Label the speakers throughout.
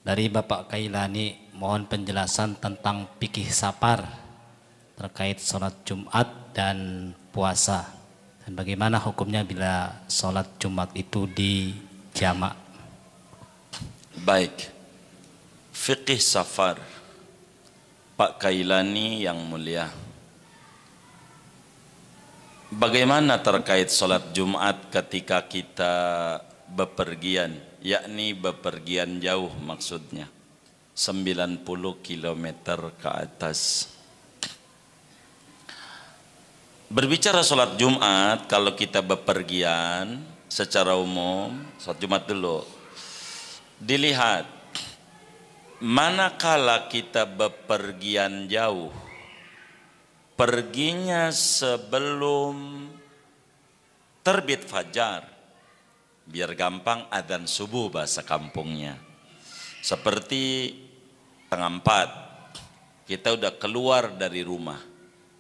Speaker 1: Dari Bapak Kailani mohon penjelasan tentang fikih safar terkait sholat Jumat dan puasa. Dan bagaimana hukumnya bila sholat Jumat itu di jamak?
Speaker 2: Baik, fikih safar Pak Kailani yang mulia, bagaimana terkait sholat Jumat ketika kita bepergian, yakni bepergian jauh maksudnya 90 km ke atas. Berbicara sholat Jumat, kalau kita bepergian secara umum, sholat Jumat dulu dilihat manakala kita bepergian jauh, perginya sebelum terbit fajar, biar gampang adzan subuh bahasa kampungnya. Seperti tengah 4, kita udah keluar dari rumah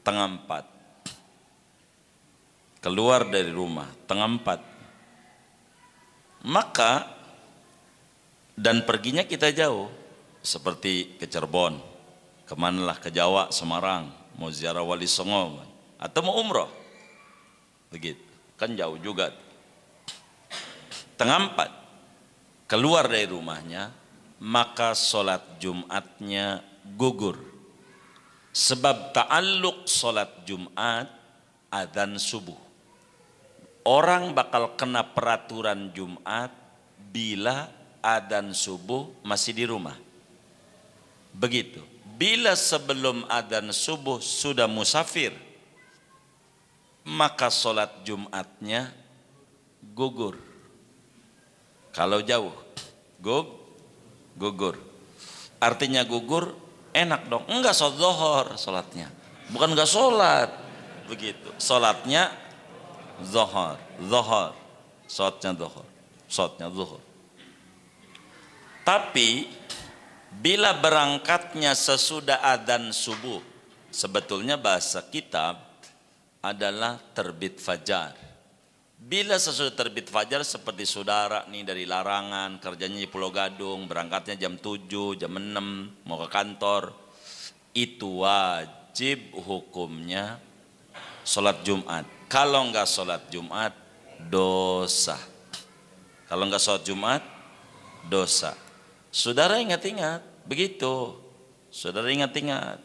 Speaker 2: tengah 4, keluar dari rumah tengah 4, maka dan perginya kita jauh, seperti ke Cirebon, kemanalah, ke Jawa, Semarang, mau ziarah Wali Songo atau mau umroh, begitu kan jauh juga. Tengah 4 keluar dari rumahnya, maka sholat Jumatnya gugur, sebab ta'alluq sholat Jumat adzan subuh. Orang bakal kena peraturan Jumat bila adzan subuh masih di rumah. Begitu. Bila sebelum adzan subuh sudah musafir, maka sholat Jumatnya gugur. Kalau jauh, gugur. Artinya gugur, enak dong. Enggak sholat zuhur sholatnya. Bukan enggak sholat. Begitu. Sholatnya zuhur. Sholatnya zuhur. Tapi bila berangkatnya sesudah adzan subuh, sebetulnya bahasa kitab adalah terbit fajar. Bila sesudah terbit fajar, seperti saudara nih dari Larangan, kerjanya di Pulau Gadung, berangkatnya jam 7, jam 6, mau ke kantor, itu wajib hukumnya sholat Jumat. Kalau enggak sholat Jumat, dosa. Kalau enggak sholat Jumat, dosa. Saudara ingat-ingat, begitu. Saudara ingat-ingat,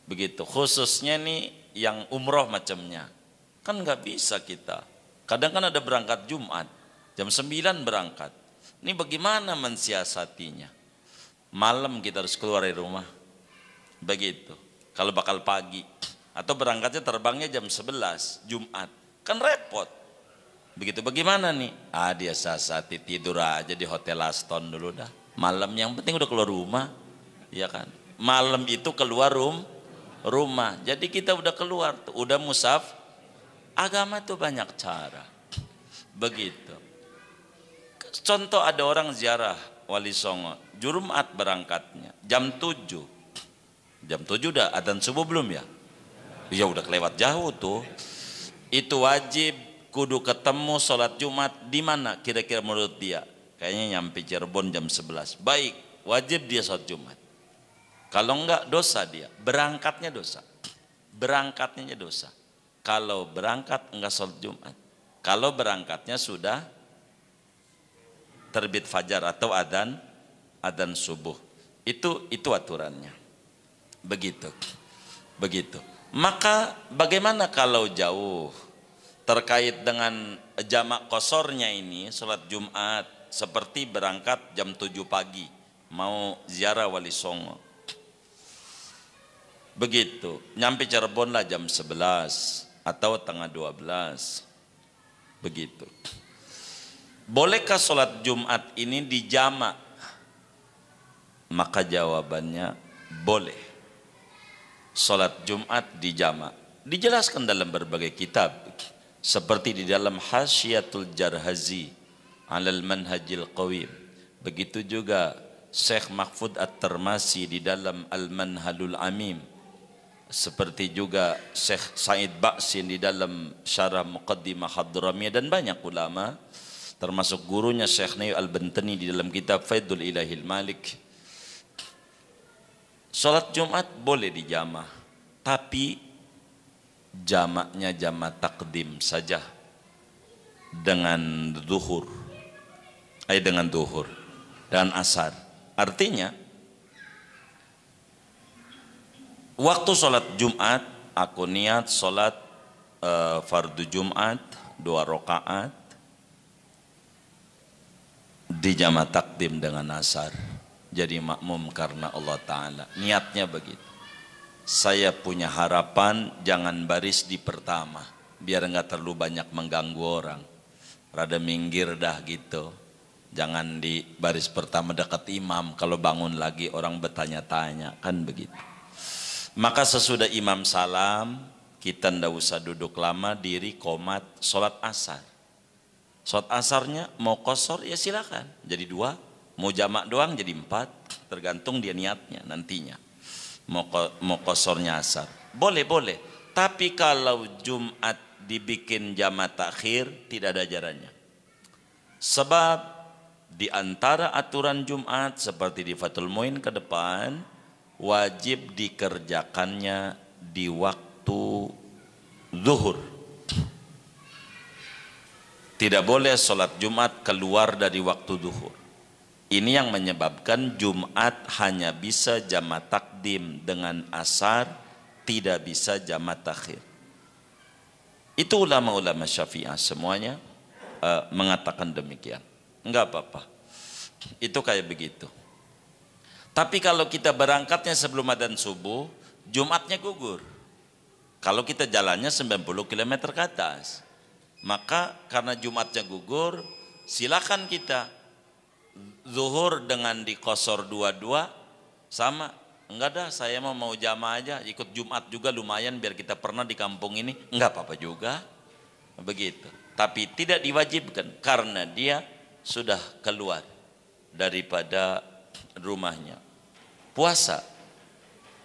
Speaker 2: begitu. Khususnya nih yang umroh macamnya, kan nggak bisa kita. Kadang kan ada berangkat Jumat, jam 9 berangkat. Ini bagaimana mensiasatinya? Malam kita harus keluar dari rumah, begitu. Kalau bakal pagi, atau berangkatnya terbangnya jam 11 Jumat, kan repot. Begitu, bagaimana nih? Dia siasati, tidur aja di Hotel Aston dulu dah. Malam yang penting udah keluar rumah, ya kan? Malam itu keluar rumah. Jadi kita udah keluar, udah musaf. Agama itu banyak cara. Begitu. Contoh, ada orang ziarah Wali Songo, Jumat berangkatnya jam 7. Jam 7 udah adzan subuh belum ya? Ya udah kelewat jauh tuh. Itu wajib kudu ketemu sholat Jumat di mana kira-kira menurut dia? Kayaknya nyampe Cirebon jam 11. Baik, wajib dia sholat Jumat. Kalau enggak, dosa dia. Berangkatnya dosa. Berangkatnya dosa. Kalau berangkat enggak sholat Jumat. Kalau berangkatnya sudah terbit fajar atau adzan subuh. Itu aturannya. Begitu. Maka bagaimana kalau jauh? Terkait dengan jamak kosornya ini, sholat Jumat, seperti berangkat jam 7 pagi mau ziarah Wali Songo, begitu, nyampe Cirebon lah jam 11 atau tengah 12, begitu. Bolehkah sholat Jumat ini dijamak? Maka jawabannya boleh. Sholat Jumat dijamak dijelaskan dalam berbagai kitab, seperti di dalam Hasyiatul Jarhazi alal manhajil qawim. Begitu juga Syekh Mahfud At-Termasi di dalam Al-Manhalul Amim. Seperti juga Syekh Said Ba'sin di dalam Syarah Muqaddimah Hadramiyah, dan banyak ulama termasuk gurunya Syekh Nayu Al-Bantani di dalam kitab Faidul Ilahil Malik Sholat Jumat boleh dijamaah, tapi jamaknya jamak takdim saja dengan zuhur, dengan zuhur dan asar. Artinya waktu sholat Jumat aku niat sholat fardu Jumat 2 rakaat di jamak takdim dengan asar, jadi makmum karena Allah Ta'ala. Niatnya begitu. Saya punya harapan jangan baris di pertama, biar nggak terlalu banyak mengganggu orang. Rada minggir dah gitu. Jangan di baris pertama dekat imam, kalau bangun lagi orang bertanya-tanya, kan begitu. Maka sesudah imam salam, kita ndak usah duduk lama, diri qomat, sholat asar. Sholat asarnya mau qasar ya silakan, jadi 2, mau jamak doang jadi 4, tergantung dia niatnya nantinya. Mau qasarnya asar, boleh. Tapi kalau Jumat dibikin jamak takhir tidak ada ajarannya. Sebab di antara aturan Jumat seperti di Fathul Muin ke depan, wajib dikerjakannya di waktu zuhur. Tidak boleh sholat Jumat keluar dari waktu zuhur. Ini yang menyebabkan Jumat hanya bisa jamak takdim dengan asar, tidak bisa jamak takhir. Itu ulama-ulama Syafi'ah semuanya mengatakan demikian. Enggak apa-apa. Itu kayak begitu. Tapi kalau kita berangkatnya sebelum adzan subuh, Jumatnya gugur. Kalau kita jalannya 90 km ke atas, maka karena Jumatnya gugur, silakan kita zuhur dengan diqasar 2 sama. Enggak dah, saya mau jamaah aja, ikut Jumat juga lumayan biar kita pernah di kampung ini. Enggak apa-apa juga. Begitu. Tapi tidak diwajibkan karena dia sudah keluar daripada rumahnya. Puasa.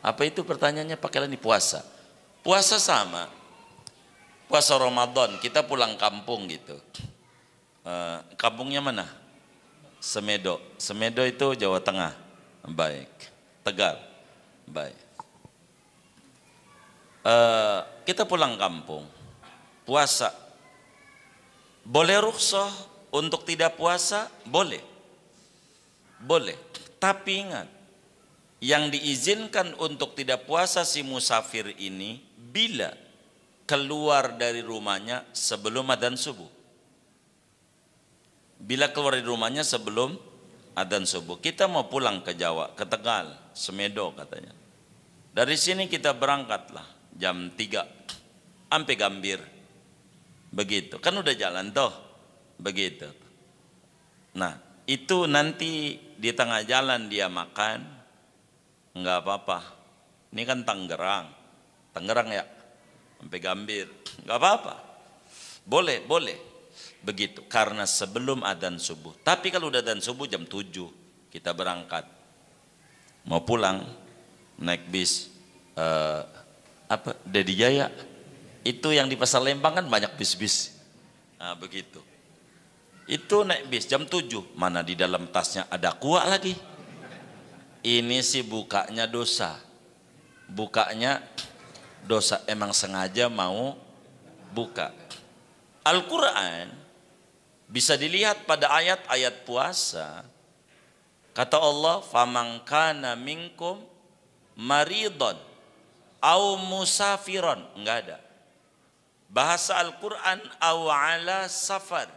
Speaker 2: Apa itu pertanyaannya? Pakai lagi puasa. Puasa sama. Puasa Ramadan, kita pulang kampung gitu. Kampungnya mana? Semedo. Semedo itu Jawa Tengah. Baik. Tegal. Baik. Kita pulang kampung. Puasa. Boleh rukhsah untuk tidak puasa? Boleh. Boleh. Tapi ingat, yang diizinkan untuk tidak puasa si musafir ini bila keluar dari rumahnya sebelum adzan subuh. Bila keluar dari rumahnya sebelum adzan subuh. Kita mau pulang ke Jawa, ke Tegal, Semedo katanya. Dari sini kita berangkatlah jam 3 sampai Gambir. Begitu. Kan udah jalan toh. Begitu. Nah, itu nanti di tengah jalan dia makan, enggak apa-apa. Ini kan Tangerang. Tangerang ya. Sampai Gambir. Enggak apa-apa. Boleh. Begitu. Karena sebelum adzan subuh. Tapi kalau udah adzan subuh jam 7 kita berangkat. Mau pulang naik bis Dedi Jaya. Itu yang di Pasar Lembang kan banyak bis-bis. Nah, begitu. Itu naik bis jam 7. Mana di dalam tasnya ada kuah lagi. Ini sih bukanya dosa. Bukanya dosa, emang sengaja mau buka. Al-Quran bisa dilihat pada ayat-ayat puasa. Kata Allah, "Faman kana minkum maridon au musafiron." Enggak ada. Bahasa Al-Quran, "au ala safar."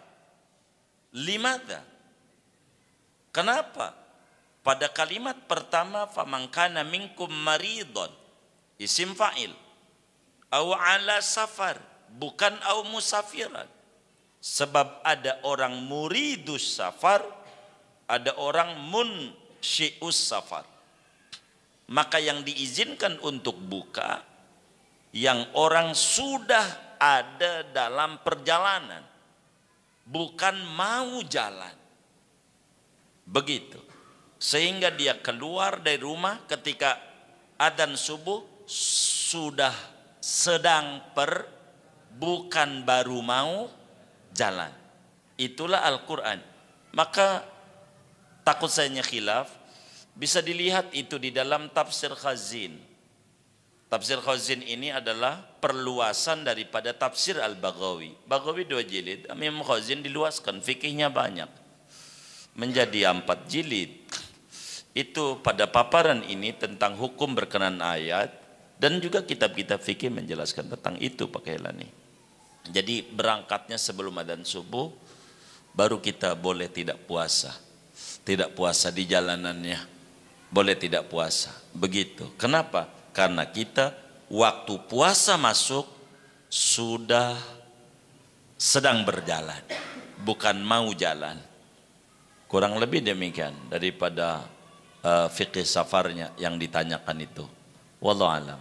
Speaker 2: Limadha? Kenapa? Pada kalimat pertama, "faman kana minkum maridon," isim fa'il. "Au ala safar," bukan "au musafiran." Sebab ada orang muridus safar, ada orang munsyius safar. Maka yang diizinkan untuk buka, yang orang sudah ada dalam perjalanan, bukan mau jalan. Begitu. Sehingga dia keluar dari rumah ketika adzan subuh sudah sedang bukan baru mau jalan. Itulah Al-Quran. Maka takut sayanya khilaf, Bisa dilihat itu di dalam tafsir Khazin. Tafsir Khazin ini adalah perluasan daripada tafsir Al-Baghawi. Baghawi 2 jilid, Imam Khazin diluaskan, fikihnya banyak. Menjadi 4 jilid. Itu pada paparan ini tentang hukum berkenan ayat, dan juga kitab-kitab fikih menjelaskan tentang itu Pak Kailani. Jadi berangkatnya sebelum adzan subuh, baru kita boleh tidak puasa. Tidak puasa di jalanannya, boleh tidak puasa. Begitu. Kenapa? Karena kita waktu puasa masuk sudah sedang berjalan, bukan mau jalan. Kurang lebih demikian daripada fikih safarnya yang ditanyakan itu. Wallahu alam.